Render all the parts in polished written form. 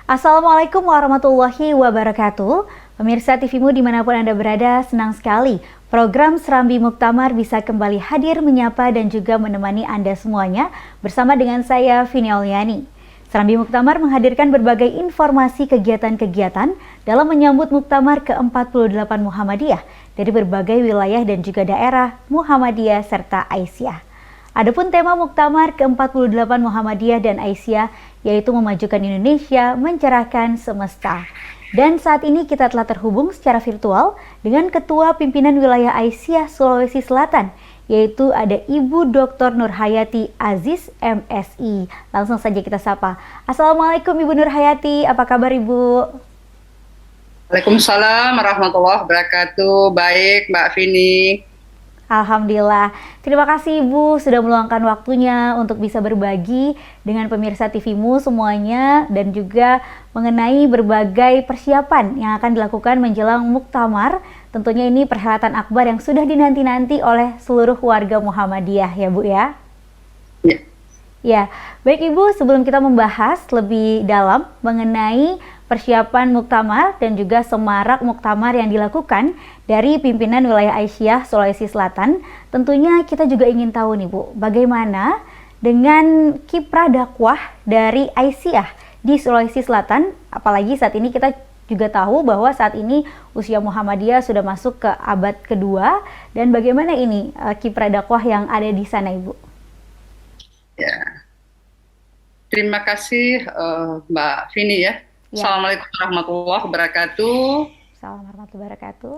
Assalamualaikum warahmatullahi wabarakatuh. Pemirsa TVmu dimanapun Anda berada, senang sekali program Serambi Muktamar bisa kembali hadir menyapa dan juga menemani Anda semuanya bersama dengan saya, Vini Auliani. Serambi Muktamar menghadirkan berbagai informasi kegiatan-kegiatan dalam menyambut Muktamar ke-48 Muhammadiyah dari berbagai wilayah dan juga daerah Muhammadiyah serta Aisyah. Adapun tema Muktamar ke-48 Muhammadiyah dan Aisyah yaitu memajukan Indonesia, mencerahkan semesta. Dan saat ini kita telah terhubung secara virtual dengan Ketua Pimpinan Wilayah Aisyah Sulawesi Selatan, yaitu ada Ibu Dr. Nurhayati Aziz MSI. Langsung saja kita sapa. Assalamualaikum Ibu Nurhayati, apa kabar Ibu? Waalaikumsalam warahmatullahi wabarakatuh. Baik, Mbak Vini. Alhamdulillah. Terima kasih Ibu sudah meluangkan waktunya untuk bisa berbagi dengan pemirsa TVmu semuanya dan juga mengenai berbagai persiapan yang akan dilakukan menjelang Muktamar. Tentunya ini perhelatan akbar yang sudah dinanti-nanti oleh seluruh warga Muhammadiyah ya Bu ya. Ya. Ya, baik Ibu, sebelum kita membahas lebih dalam mengenai persiapan Muktamar dan juga semarak Muktamar yang dilakukan dari pimpinan wilayah Aisyah Sulawesi Selatan, tentunya kita juga ingin tahu nih Bu, bagaimana dengan kiprah dakwah dari Aisyah di Sulawesi Selatan, apalagi saat ini kita juga tahu bahwa saat ini usia Muhammadiyah sudah masuk ke abad kedua, dan bagaimana ini kiprah dakwah yang ada di sana Ibu? Ya. Terima kasih Mbak Vini ya. Ya. Assalamualaikum warahmatullahi wabarakatuh. Assalamualaikum warahmatullahi wabarakatuh.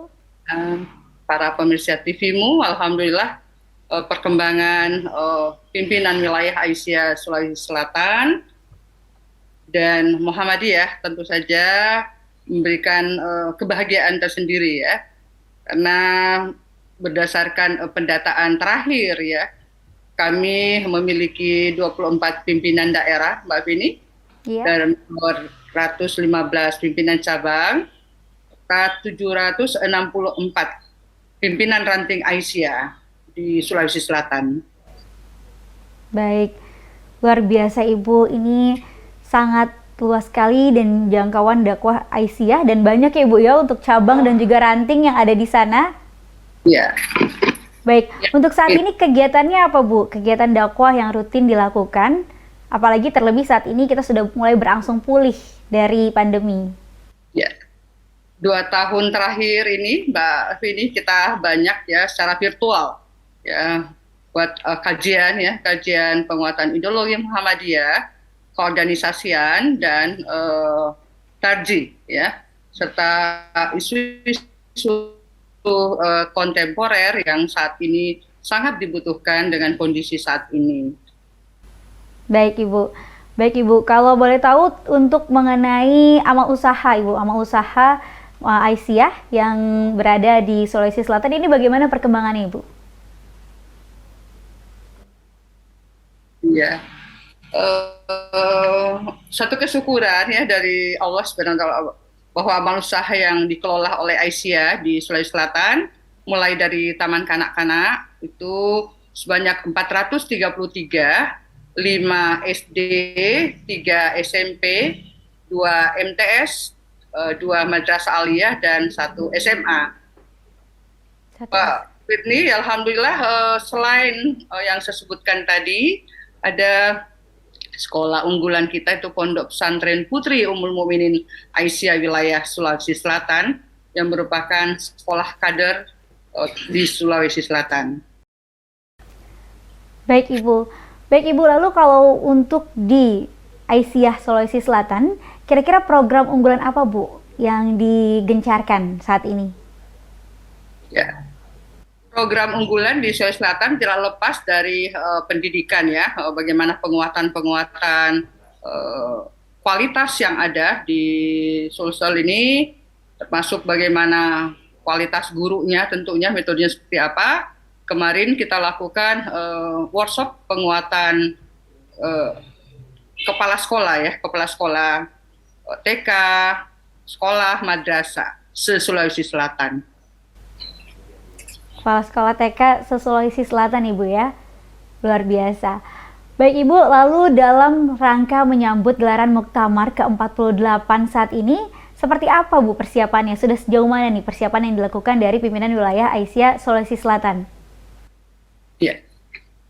Para pemirsa TVmu, alhamdulillah perkembangan pimpinan wilayah Aisyah Sulawesi Selatan dan Muhammadiyah tentu saja memberikan kebahagiaan tersendiri ya. Karena berdasarkan pendataan terakhir ya, kami memiliki 24 pimpinan daerah, Mbak Vini, dan 215 pimpinan cabang, 764 pimpinan ranting Aisyah di Sulawesi Selatan. Baik, luar biasa Ibu, ini sangat luas sekali dan jangkauan dakwah Aisyah dan banyak ya Ibu ya untuk cabang dan juga ranting yang ada di sana. Ya. Baik, untuk saat ini kegiatannya apa Bu? Kegiatan dakwah yang rutin dilakukan, apalagi terlebih saat ini kita sudah mulai berangsur pulih dari pandemi. Ya, 2 tahun terakhir ini Mbak Vini kita banyak ya secara virtual ya buat kajian penguatan ideologi Muhammadiyah, keorganisasian dan tarji ya, serta isu-isu kontemporer yang saat ini sangat dibutuhkan dengan kondisi saat ini. Baik Ibu, kalau boleh tahu untuk mengenai amal usaha Ibu, amal usaha Aisyah yang berada di Sulawesi Selatan ini bagaimana perkembangannya Ibu? Ya, satu kesyukuran ya dari Allah Subhanahu wa Ta'ala bahwa amal usaha yang dikelola oleh Aisyah di Sulawesi Selatan, mulai dari taman kanak-kanak itu sebanyak 433, 5 SD, 3 SMP, 2 MTS, 2 madrasah aliyah, dan 1 SMA. Pak Whitney, alhamdulillah selain yang saya sebutkan tadi, ada sekolah unggulan kita itu Pondok Pesantren Putri Ummul Mukminin Aisyah wilayah Sulawesi Selatan yang merupakan sekolah kader di Sulawesi Selatan. Baik Ibu, lalu kalau untuk di Aisyah Sulawesi Selatan, kira-kira program unggulan apa Bu yang digencarkan saat ini? Ya. Program unggulan di Sulawesi Selatan tidak lepas dari pendidikan ya, bagaimana penguatan kualitas yang ada di Sulsel ini, termasuk bagaimana kualitas gurunya, tentunya metodenya seperti apa. Kemarin kita lakukan workshop penguatan kepala sekolah TK, sekolah madrasah se-Sulawesi Selatan. Kepala Sekolah TK se-Sulawesi Selatan Ibu ya, luar biasa. Baik Ibu, lalu dalam rangka menyambut gelaran Muktamar ke-48 saat ini, seperti apa Bu persiapannya? Sudah sejauh mana nih persiapan yang dilakukan dari pimpinan wilayah Aisyah Sulawesi Selatan? Ya,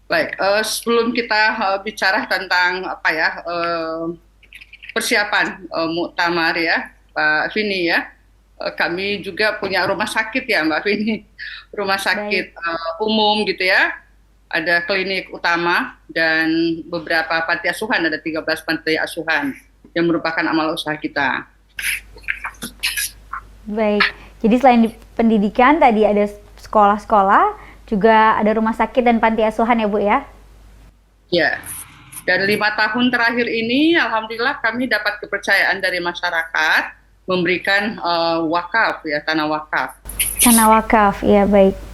baik. Sebelum kita bicara tentang persiapan Muktamar ya, Pak Vini ya, kami juga punya rumah sakit ya Mbak Vini, rumah sakit umum gitu ya, ada klinik utama dan beberapa panti asuhan, ada 13 panti asuhan yang merupakan amal usaha kita. Baik, jadi selain di pendidikan tadi ada sekolah-sekolah, juga ada rumah sakit dan panti asuhan ya Bu ya? Ya, dan 5 tahun terakhir ini alhamdulillah kami dapat kepercayaan dari masyarakat memberikan wakaf ya, tanah wakaf. Tanah wakaf, ya baik.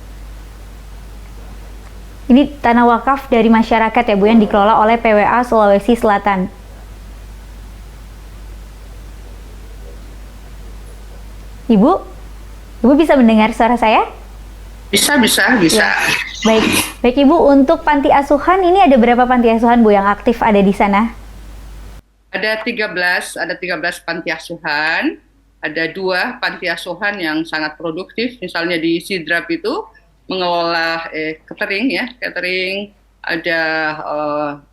Ini tanah wakaf dari masyarakat ya Bu yang dikelola oleh PWA Sulawesi Selatan. Ibu bisa mendengar suara saya? Bisa. Ya. Baik Ibu, untuk panti asuhan ini ada berapa panti asuhan Bu yang aktif ada di sana? Ada 13 panti asuhan, ada 2 panti asuhan yang sangat produktif, misalnya di Sidrap itu mengelola catering, ada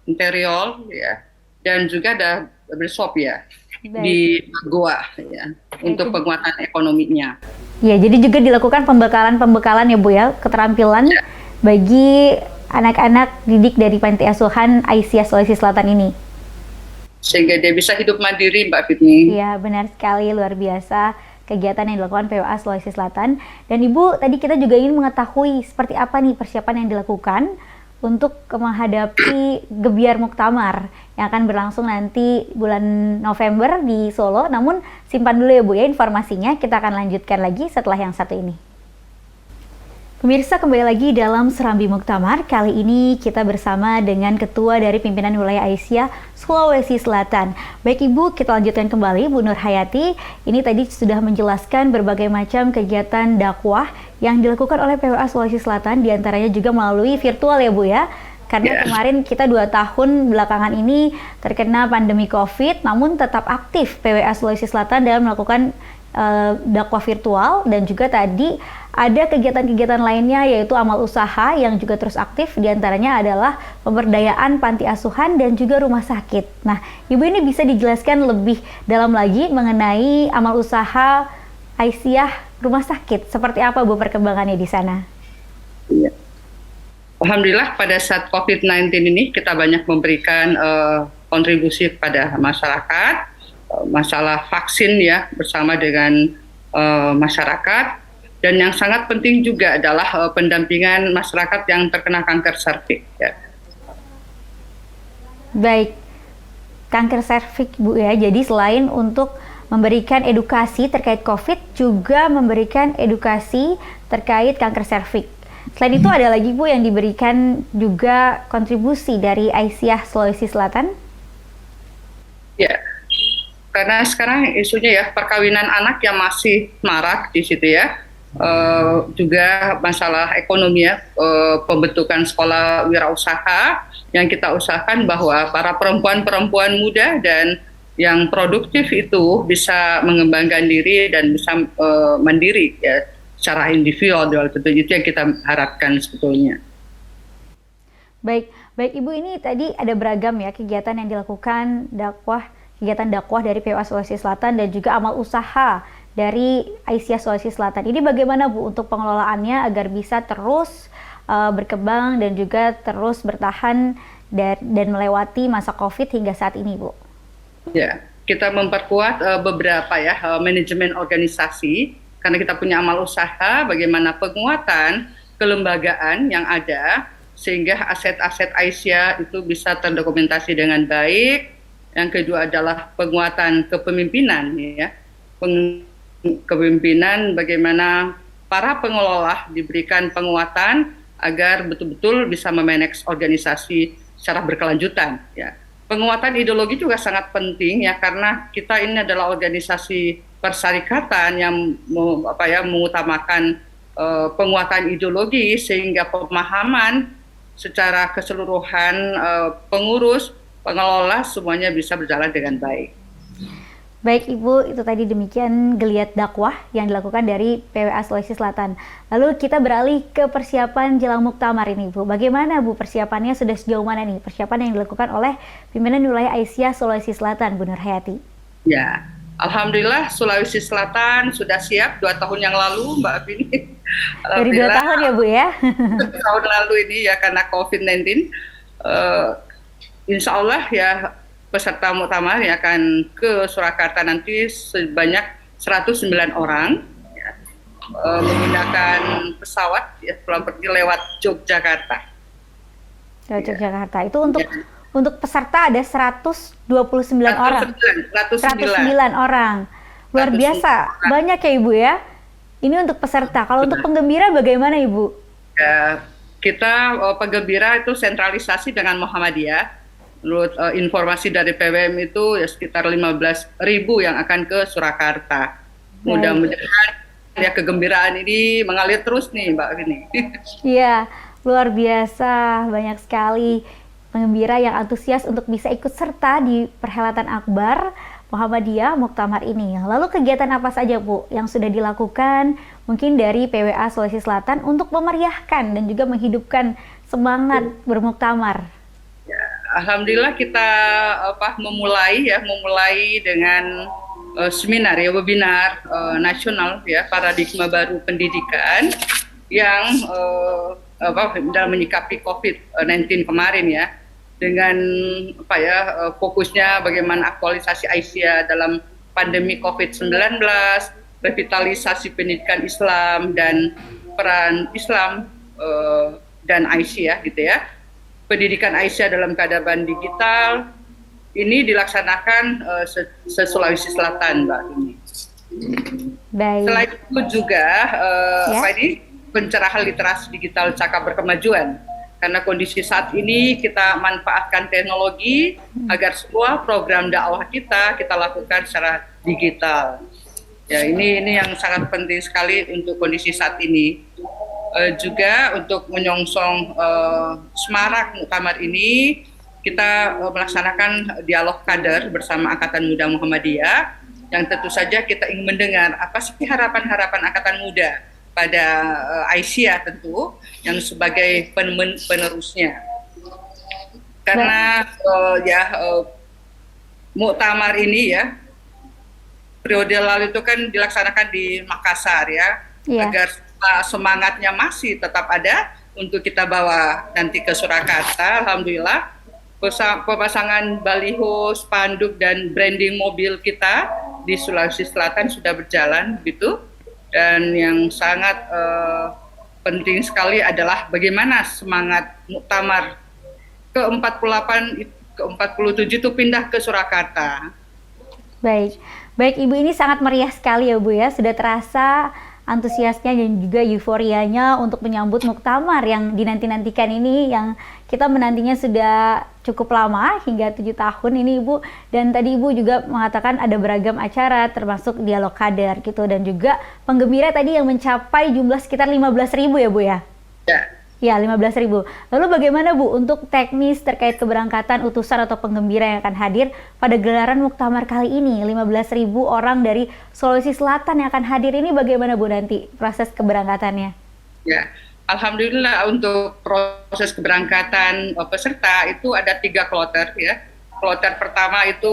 interior ya, dan juga ada bershop ya. Baik. Di Goa ya, untuk penguatan ekonominya. Ya, jadi juga dilakukan pembekalan ya Bu ya, keterampilan ya, bagi anak-anak didik dari panti asuhan Aisyah Sulawesi Selatan ini. Sehingga dia bisa hidup mandiri, Mbak Fitni. Iya, benar sekali, luar biasa kegiatan yang dilakukan PWA Sulawesi Selatan. Dan Ibu, tadi kita juga ingin mengetahui seperti apa nih persiapan yang dilakukan untuk menghadapi Gebiar Muktamar yang akan berlangsung nanti bulan November di Solo. Namun simpan dulu ya Bu ya informasinya, kita akan lanjutkan lagi setelah yang satu ini. Pemirsa, kembali lagi dalam Serambi Muktamar. Kali ini kita bersama dengan Ketua dari Pimpinan Wilayah Aisyah Sulawesi Selatan. Baik Ibu, kita lanjutkan kembali Bu Nur Hayati. Ini tadi sudah menjelaskan berbagai macam kegiatan dakwah yang dilakukan oleh PWA Sulawesi Selatan, diantaranya juga melalui virtual ya Bu ya. Karena kemarin kita 2 tahun belakangan ini terkena pandemi COVID, namun tetap aktif PWA Sulawesi Selatan dalam melakukan dakwah virtual, dan juga tadi ada kegiatan-kegiatan lainnya yaitu amal usaha yang juga terus aktif, diantaranya adalah pemberdayaan panti asuhan dan juga rumah sakit. Nah, Ibu ini bisa dijelaskan lebih dalam lagi mengenai amal usaha Aisyah rumah sakit, seperti apa Bu perkembangannya di sana? Iya. Alhamdulillah pada saat COVID-19 ini kita banyak memberikan kontribusi kepada masyarakat, masalah vaksin ya bersama dengan masyarakat, dan yang sangat penting juga adalah pendampingan masyarakat yang terkena kanker serviks ya. Baik, kanker serviks Bu ya, jadi selain untuk memberikan edukasi terkait COVID, juga memberikan edukasi terkait kanker serviks. Selain itu ada lagi Bu yang diberikan juga kontribusi dari Aisyah Sulawesi Selatan? Ya, karena sekarang isunya ya perkawinan anak yang masih marak di situ ya, juga masalah ekonomi ya, pembentukan sekolah wirausaha yang kita usahakan bahwa para perempuan-perempuan muda dan yang produktif itu bisa mengembangkan diri dan bisa mandiri ya, secara individual, itu yang kita harapkan sebetulnya. Baik Ibu, ini tadi ada beragam ya kegiatan yang dilakukan kegiatan dakwah dari PWA Sulawesi Selatan dan juga amal usaha dari Aisyah Sulawesi Selatan. Ini bagaimana Bu untuk pengelolaannya agar bisa terus berkembang dan juga terus bertahan dan melewati masa COVID hingga saat ini Bu? Ya, kita memperkuat beberapa ya manajemen organisasi, karena kita punya amal usaha, bagaimana penguatan kelembagaan yang ada sehingga aset-aset Aisyah itu bisa terdokumentasi dengan baik. Yang kedua adalah penguatan kepemimpinan ya. Kepemimpinan bagaimana para pengelola diberikan penguatan agar betul-betul bisa memanage organisasi secara berkelanjutan ya. Penguatan ideologi juga sangat penting ya, karena kita ini adalah organisasi persyarikatan yang mengutamakan penguatan ideologi, sehingga pemahaman secara keseluruhan pengurus, pengelola semuanya bisa berjalan dengan baik. Baik Ibu, itu tadi demikian geliat dakwah yang dilakukan dari PWA Sulawesi Selatan. Lalu kita beralih ke persiapan jelang Muktamar ini Bu. Bagaimana Bu persiapannya, sudah sejauh mana nih persiapan yang dilakukan oleh pimpinan wilayah Aisyah Sulawesi Selatan, Bu Nur Hayati? Ya, Alhamdulillah Sulawesi Selatan sudah siap 2 tahun yang lalu Mbak Vini. Dari 2 tahun ya Bu ya? Tahun lalu ini ya karena COVID-19. Insya Allah ya peserta muktamar yang akan ke Surakarta nanti sebanyak 109 orang ya, menggunakan pesawat ya, pulang pergi lewat Yogyakarta. Yogyakarta itu untuk peserta ada 129 orang. 109 orang. Luar biasa, banyak ya Ibu ya. Ini untuk peserta. Kalau untuk penggembira bagaimana Ibu? Ya, kita penggembira itu sentralisasi dengan Muhammadiyah. Menurut informasi dari PWM itu ya sekitar 15.000 yang akan ke Surakarta. Mudah-mudahan ya kegembiraan ini mengalir terus nih Mbak Vini. Iya, luar biasa, banyak sekali penggembira yang antusias untuk bisa ikut serta di perhelatan akbar Muhammadiyah Muktamar ini. Lalu kegiatan apa saja Bu yang sudah dilakukan mungkin dari PWA Sulawesi Selatan untuk memeriahkan dan juga menghidupkan semangat bermuktamar? Ya, Alhamdulillah kita memulai dengan seminar ya, webinar nasional ya, paradigma baru pendidikan yang dalam menyikapi COVID-19 kemarin ya, dengan fokusnya bagaimana aktualisasi Aisyah dalam pandemi COVID-19, revitalisasi pendidikan Islam dan peran Islam dan Aisyah gitu ya. Pendidikan Aisyah dalam keadaban digital ini dilaksanakan se-Sulawesi Selatan, Mbak ini. Baik. Selain itu juga pencerahan literasi digital cakap berkemajuan. Karena kondisi saat ini kita manfaatkan teknologi agar semua program dakwah kita lakukan secara digital. Ya, ini yang sangat penting sekali untuk kondisi saat ini. Juga untuk menyongsong semarak muktamar ini, kita melaksanakan dialog kader bersama Angkatan Muda Muhammadiyah, yang tentu saja kita ingin mendengar apa sih harapan-harapan Angkatan Muda pada Aisyah tentu, yang sebagai penerusnya. Karena muktamar ini ya, periode lalu itu kan dilaksanakan di Makassar ya, agar semangatnya masih tetap ada untuk kita bawa nanti ke Surakarta. Alhamdulillah pemasangan baliho, spanduk dan branding mobil kita di Sulawesi Selatan sudah berjalan gitu. Dan yang sangat penting sekali adalah bagaimana semangat muktamar ke-48 ke-47 itu pindah ke Surakarta. Baik Ibu, ini sangat meriah sekali ya Bu ya, sudah terasa antusiasnya dan juga euforianya untuk menyambut muktamar yang dinanti-nantikan ini, yang kita menantinya sudah cukup lama hingga 7 tahun ini Ibu. Dan tadi Ibu juga mengatakan ada beragam acara termasuk dialog kader gitu, dan juga penggembira tadi yang mencapai jumlah sekitar 15.000 ya Bu ya? Ya, 15.000. Lalu bagaimana Bu untuk teknis terkait keberangkatan utusan atau penggembira yang akan hadir pada gelaran muktamar kali ini? 15.000 orang dari Sulawesi Selatan yang akan hadir ini, bagaimana Bu nanti proses keberangkatannya? Ya, Alhamdulillah untuk proses keberangkatan peserta itu ada 3 kloter ya. Kloter pertama itu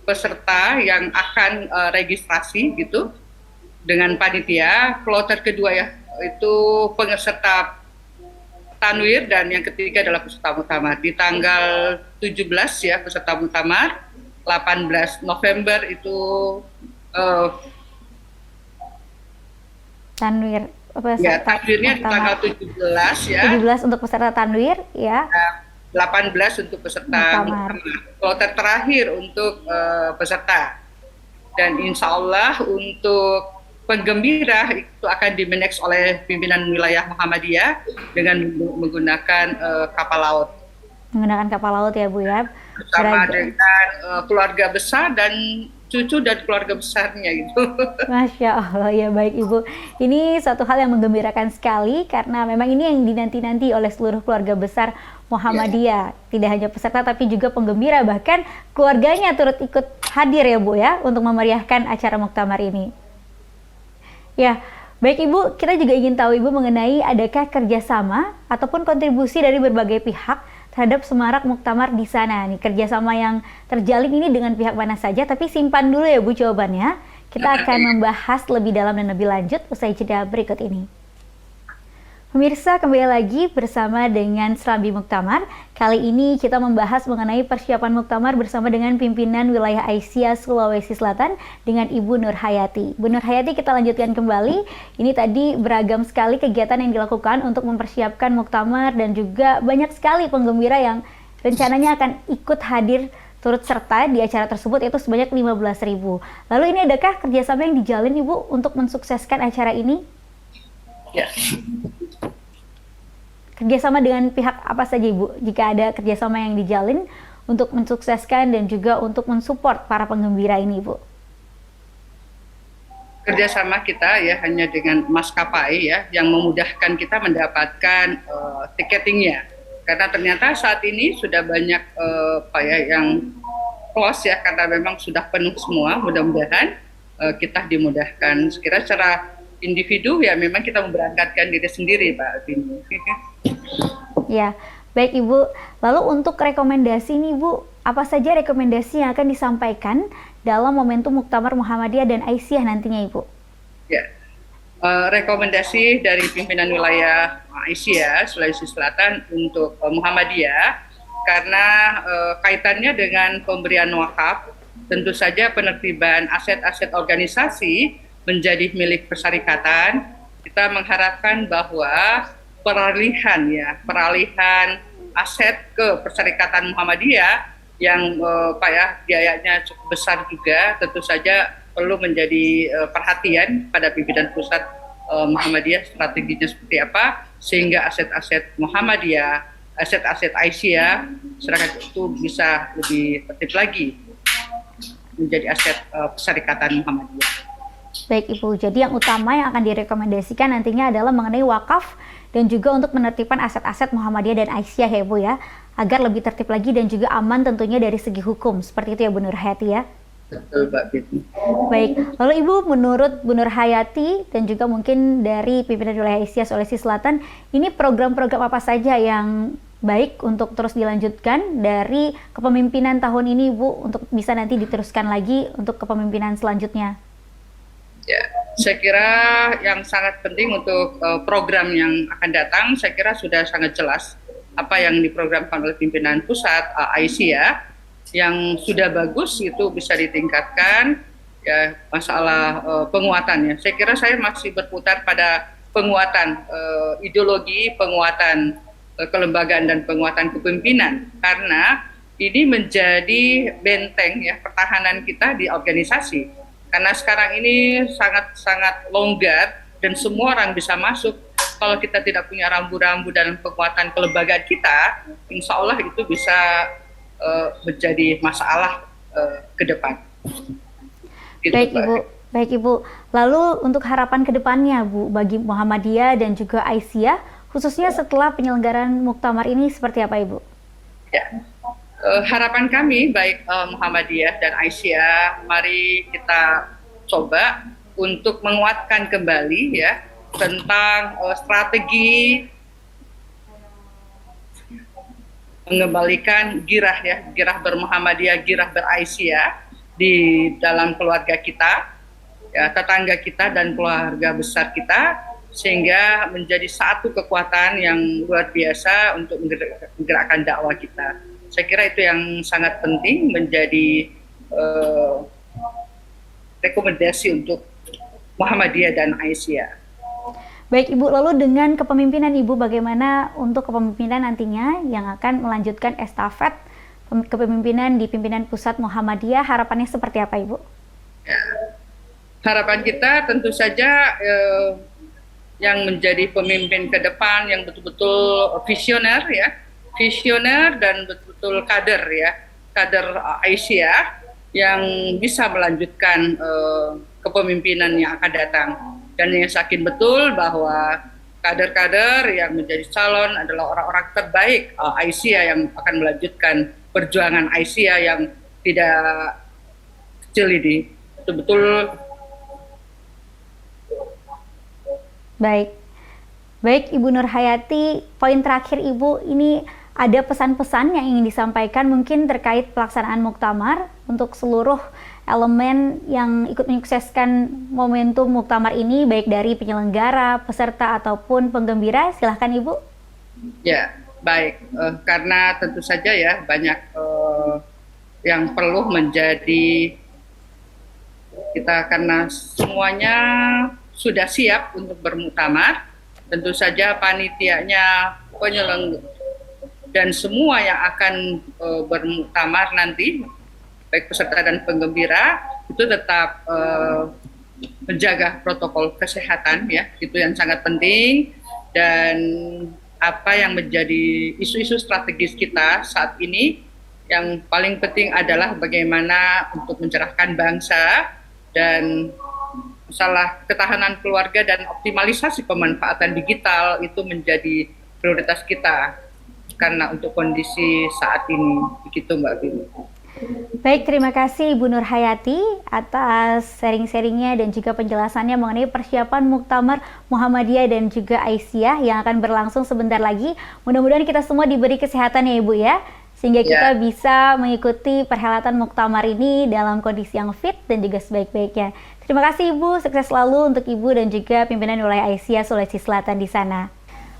peserta yang akan registrasi gitu dengan panitia. Kloter kedua ya, itu peserta tanwir, dan yang ketiga adalah peserta muktamar. Di tanggal 17 ya peserta muktamar, 18 November itu tanwir. Tanwirnya di tanggal 17 ya. 17 untuk peserta tanwir ya. 18 untuk peserta muktamar. Kloter terakhir untuk peserta. Dan insya Allah untuk penggembira itu akan dimanage oleh pimpinan wilayah Muhammadiyah dengan menggunakan kapal laut. Menggunakan kapal laut ya Bu ya. Bersama dengan keluarga besar dan cucu dan keluarga besarnya gitu. Masya Allah, ya baik Ibu. Ini suatu hal yang menggembirakan sekali karena memang ini yang dinanti-nanti oleh seluruh keluarga besar Muhammadiyah. Tidak hanya peserta tapi juga penggembira, bahkan keluarganya turut ikut hadir ya Bu ya untuk memeriahkan acara muktamar ini. Ya, baik Ibu, kita juga ingin tahu Ibu mengenai adakah kerjasama ataupun kontribusi dari berbagai pihak terhadap semarak muktamar di sana. Nih, kerjasama yang terjalin ini dengan pihak mana saja, tapi simpan dulu ya Bu jawabannya. Kita akan membahas lebih dalam dan lebih lanjut usai jeda berikut ini. Pemirsa, kembali lagi bersama dengan Serambi Muktamar. Kali ini kita membahas mengenai persiapan Muktamar bersama dengan pimpinan wilayah Aisyah Sulawesi Selatan dengan Ibu Nur Hayati. Bu Nur Hayati, kita lanjutkan kembali. Ini tadi beragam sekali kegiatan yang dilakukan untuk mempersiapkan Muktamar dan juga banyak sekali penggembira yang rencananya akan ikut hadir turut serta di acara tersebut, yaitu sebanyak 15.000. Lalu ini adakah kerjasama yang dijalin Ibu untuk mensukseskan acara ini? Ya. Kerjasama dengan pihak apa saja Ibu, jika ada kerjasama yang dijalin untuk mensukseskan dan juga untuk mensupport para penggembira ini Ibu? Kerjasama kita ya hanya dengan maskapai ya yang memudahkan kita mendapatkan tiketingnya, karena ternyata saat ini sudah banyak yang close ya, karena memang sudah penuh semua. Mudah-mudahan kita dimudahkan. Sekira secara individu ya memang kita memberangkatkan diri sendiri Pak Vini. Ya, baik Ibu. Lalu untuk rekomendasi nih Bu, apa saja rekomendasi yang akan disampaikan dalam momentum Muktamar Muhammadiyah dan Aisyah nantinya Ibu? Ya, rekomendasi dari pimpinan wilayah Aisyah Sulawesi Selatan untuk Muhammadiyah, karena kaitannya dengan pemberian wakaf, tentu saja penertiban aset-aset organisasi menjadi milik persyarikatan. Kita mengharapkan bahwa peralihan aset ke persyarikatan Muhammadiyah yang biayanya cukup besar juga, tentu saja perlu menjadi perhatian pada pimpinan pusat Muhammadiyah, strateginya seperti apa sehingga aset-aset Muhammadiyah, aset-aset Aisyah masyarakat itu bisa lebih tertib lagi menjadi aset persyarikatan Muhammadiyah. Baik Ibu, jadi yang utama yang akan direkomendasikan nantinya adalah mengenai wakaf dan juga untuk menertibkan aset-aset Muhammadiyah dan Aisyah ya Bu ya, agar lebih tertib lagi dan juga aman tentunya dari segi hukum. Seperti itu ya Bu Nur Hayati ya? Betul Mbak Fitni. Baik, lalu Ibu menurut Bu Nur Hayati dan juga mungkin dari pimpinan wilayah Aisyah Sulawesi Selatan, ini program-program apa saja yang baik untuk terus dilanjutkan dari kepemimpinan tahun ini Bu, untuk bisa nanti diteruskan lagi untuk kepemimpinan selanjutnya? Ya, saya kira yang sangat penting untuk program yang akan datang, saya kira sudah sangat jelas apa yang diprogramkan oleh pimpinan pusat Aisyah, yang sudah bagus itu bisa ditingkatkan. Ya, masalah penguatannya, saya kira saya masih berputar pada penguatan ideologi, penguatan kelembagaan dan penguatan kepemimpinan, karena ini menjadi benteng ya pertahanan kita di organisasi. Karena sekarang ini sangat-sangat longgar dan semua orang bisa masuk. Kalau kita tidak punya rambu-rambu dalam penguatan kelembagaan kita, insya Allah itu bisa menjadi masalah ke depan. Gitu, baik Ibu, baik Ibu. Lalu untuk harapan ke depannya Bu, bagi Muhammadiyah dan juga Aisyah, khususnya setelah penyelenggaraan Muktamar ini seperti apa Ibu? Ya. Harapan kami baik Muhammadiyah dan Aisyah, mari kita coba untuk menguatkan kembali ya tentang strategi mengembalikan girah bermuhammadiyah, girah beraisyah di dalam keluarga kita, ya, tetangga kita dan keluarga besar kita, sehingga menjadi satu kekuatan yang luar biasa untuk menggerakkan dakwah kita. Saya kira itu yang sangat penting menjadi rekomendasi untuk Muhammadiyah dan Aisyah. Baik Ibu, lalu dengan kepemimpinan Ibu, bagaimana untuk kepemimpinan nantinya yang akan melanjutkan estafet kepemimpinan di pimpinan pusat Muhammadiyah, harapannya seperti apa Ibu? Ya. Harapan kita tentu saja yang menjadi pemimpin ke depan yang betul-betul visioner ya, visioner dan betul-betul kader ya, kader Aisyah yang bisa melanjutkan kepemimpinan yang akan datang. Dan yang yakin betul bahwa kader-kader yang menjadi calon adalah orang-orang terbaik Aisyah yang akan melanjutkan perjuangan Aisyah yang tidak kecil ini. Betul-betul. Baik. Baik Ibu Nur Hayati, poin terakhir Ibu, ini ada pesan-pesan yang ingin disampaikan mungkin terkait pelaksanaan muktamar untuk seluruh elemen yang ikut menyukseskan momentum muktamar ini, baik dari penyelenggara, peserta ataupun penggembira. Silahkan Ibu. Ya, baik. Karena tentu saja ya banyak yang perlu menjadi kita, karena semuanya sudah siap untuk bermuktamar. Tentu saja panitianya, penyelenggara, dan semua yang akan bermuktamar nanti, baik peserta dan penggembira, itu tetap menjaga protokol kesehatan, ya, itu yang sangat penting. Dan apa yang menjadi isu-isu strategis kita saat ini, yang paling penting adalah bagaimana untuk mencerahkan bangsa dan masalah ketahanan keluarga dan optimalisasi pemanfaatan digital itu menjadi prioritas kita karena untuk kondisi saat ini. Begitu Mbak Bini. Baik, terima kasih Ibu Nur Hayati atas sharing-sharingnya dan juga penjelasannya mengenai persiapan Muktamar Muhammadiyah dan juga Aisyah yang akan berlangsung sebentar lagi. Mudah-mudahan kita semua diberi kesehatan ya Ibu ya, sehingga kita bisa mengikuti perhelatan Muktamar ini dalam kondisi yang fit dan juga sebaik-baiknya. Terima kasih Ibu, sukses selalu untuk Ibu dan juga pimpinan wilayah Aisyah Sulawesi Selatan di sana.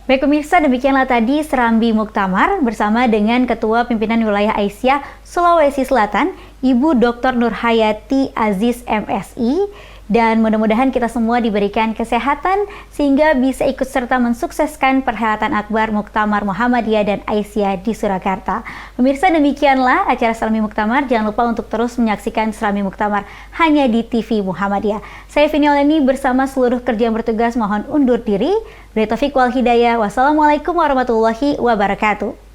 Baik pemirsa, demikianlah tadi Serambi Muktamar bersama dengan Ketua Pimpinan Wilayah Aisyah Sulawesi Selatan, Ibu Dr. Nur Hayati Aziz MSI. Dan mudah-mudahan kita semua diberikan kesehatan sehingga bisa ikut serta mensukseskan perhelatan akbar Muktamar Muhammadiyah dan Aisyah di Surakarta. Pemirsa, demikianlah acara Serambi Muktamar. Jangan lupa untuk terus menyaksikan Serambi Muktamar hanya di TV Muhammadiyah. Saya Vini Oleni bersama seluruh kerja yang bertugas mohon undur diri. Taufik wal hidayah. Wassalamualaikum warahmatullahi wabarakatuh.